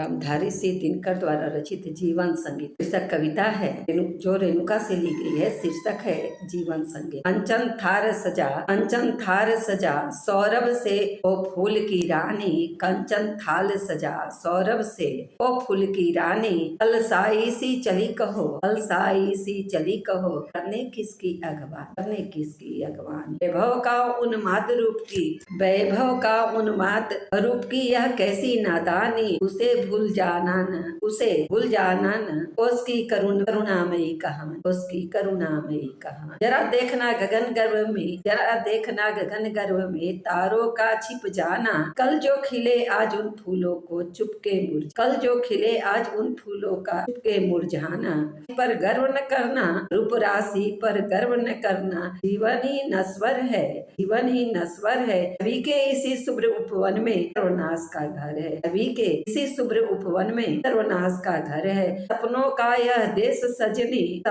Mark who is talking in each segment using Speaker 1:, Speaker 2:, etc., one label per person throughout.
Speaker 1: रामधारी सिंह दिनकर द्वारा रचित जीवन संगीत शीर्षक कविता है जो रेणुका से ली गई है। शीर्षक है जीवन संगीत। अंचन थार सजा सौरभ से ओ फूल की रानी, कंचन थाल सजा सौरभ से ओ फूल की रानी, अलसाई सी चली कहो, अलसाई सी चली कहो, करने किसकी अगवान, वैभव का उन्माद रूप की यह कैसी नादानी, उसे भूल जाना न उसकी करुणामयी कहानी। जरा देखना गगन गर्भ में तारों का छिप जाना, कल जो खिले आज उन फूलों को चुपके मुरझाना, पर गर्व न करना, रूप राशि पर गर्व न करना, जीवन ही नश्वर है। अभी के इसी शुभ्र उपवन में सर्वनाश का घर है, सपनों का यह देश सजनी,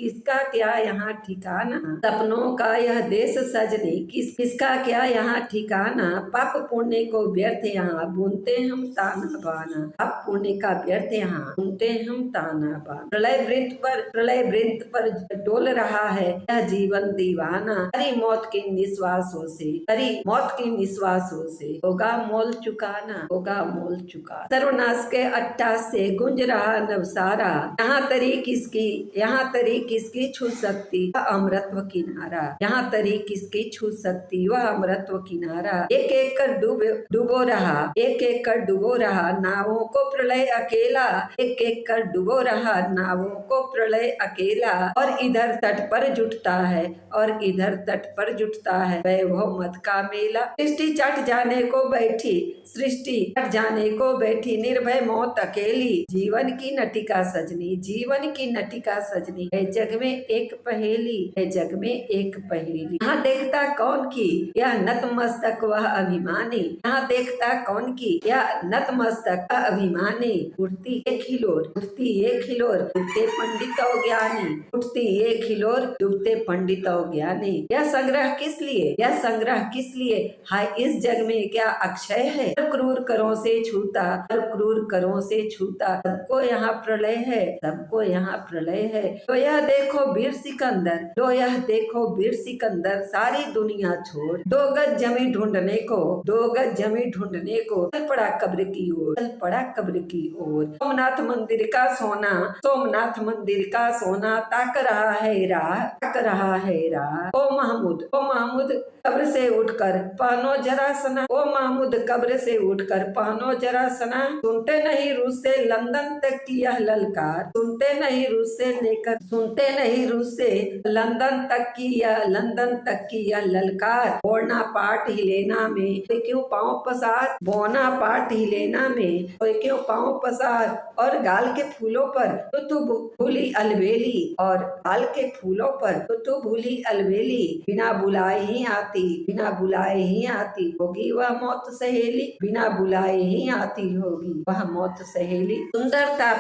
Speaker 1: किसका क्या यहाँ ठिकाना, पाप पुण्य को व्यर्थ यहाँ बुनते हम ताना बाना, प्रलय वृंत पर डोल रहा है यह जीवन दीवाना, हरी मौत की निश्वासों से होगा मोल चुकाना। सर्वनाश के अट्टा से गुंज रहा नवसारा, यहाँ तरी किसकी छू सकती वह अमृतत्व किनारा, एक एक कर डूबो रहा नावों को प्रलय अकेला, और इधर तट पर जुटता है वैभव मत का मेला। सृष्टि चट जाने को बैठी निर्भय मौत अकेली, जीवन की नटिका सजनी है जग में एक पहेली, यहाँ देखता कौन की यह नतमस्तक वह अभिमानी, उठती एक हिलोर डूबते पंडित और ज्ञानी, यह संग्रह किस लिए हाय इस जग में क्या अक्षय है, क्रूर करों से छूता सबको यहाँ प्रलय है। तो यह देखो वीर सिकंदर सारी दुनिया छोड़, दो गज जमी ढूंढने को चल पड़ा कब्र की ओर, सोमनाथ मंदिर का सोना ताक रहा है राह, ओ महमूद कब्र से उठकर पहनो जरा सना, सुनते नहीं रूस से लंदन तक की यह ललकार, बोना पाठ ही लेना में कोई क्यों पाँव पसार, और गाल के फूलों पर तू भूली अलबेली, बिना बुलाए ही आती होगी वह मौत सहेली, सुंदरता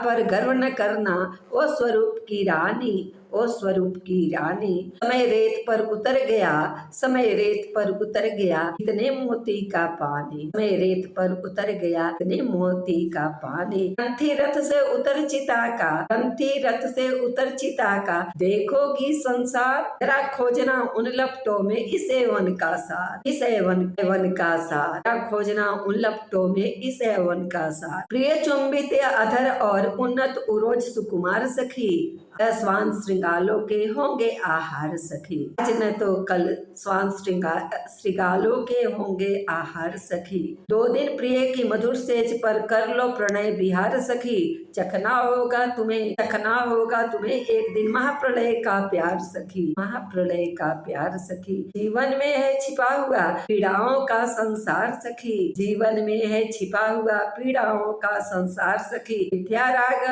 Speaker 1: पर गर्व न करना ओ स्वरूप की रानी, समय रेत पर उतर गया इतने मोती का पानी, कंठी रथ से उतर चिता का देखोगी संसार, जरा खोजना उन लपटों में इस एवन का सार, प्रिय चुंबित अधर और उन्नत उरोज सुकुमार सखी, स्वान श्रृंगालों के होंगे आहार सखी, आज न तो कल स्वान श्रृंगालों के होंगे आहार सखी, 2 दिन प्रिय की मधुर सेज पर कर लो प्रणय विहार सखी, चखना होगा तुम्हें एक दिन महाप्रलय का प्यार सखी, जीवन में है छिपा हुआ पीड़ाओं का संसार सखी, मिथ्या राग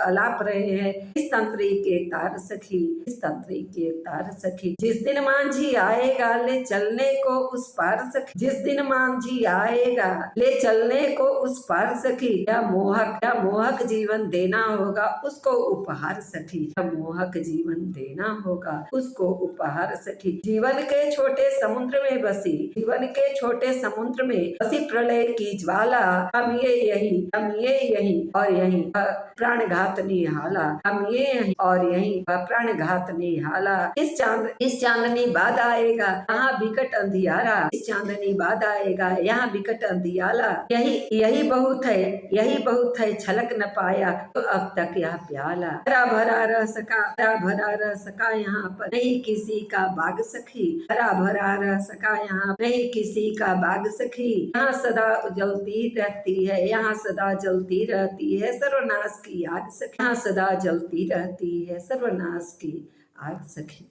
Speaker 1: अलाप कांप रहे हैं। इस तंत्री के तार सखी, इस तंत्री के तार सखी। जिस दिन मांझी आएगा ले चलने को उस पार सखी, जिस दिन मांझी आएगा ले चलने को उस पार सखी। क्या मोहक जीवन देना होगा उसको उपहार सखी, क्या मोहक जीवन देना होगा उसको उपहार सखी। जीवन के छोटे समुद्र में बसी, जीवन के छोटे समुद्र में बसी प्रलय की ज्वाला। हम ये यही और यही प्राणघात निहाला, हम ये यही और यही प्राणघात निहाला। इस चांदनी बाद आएगा यहाँ विकट अंधियारा, इस चांदनी बाद आएगा यहाँ विकट अंधियाला। यही बहुत है छलक न पाया तो अब तक यह प्याला। हरा भरा रह सका यहाँ पर नहीं किसी का बाग सखी, हरा भरा रह सका यहाँ नहीं किसी का बाग सखी। यहाँ सदा जलती रहती है, यहाँ सदा जलती रहती है सर्वनाश की आग सखी, यहाँ सदा जलती रहती है सर्वनाश की आग सखी।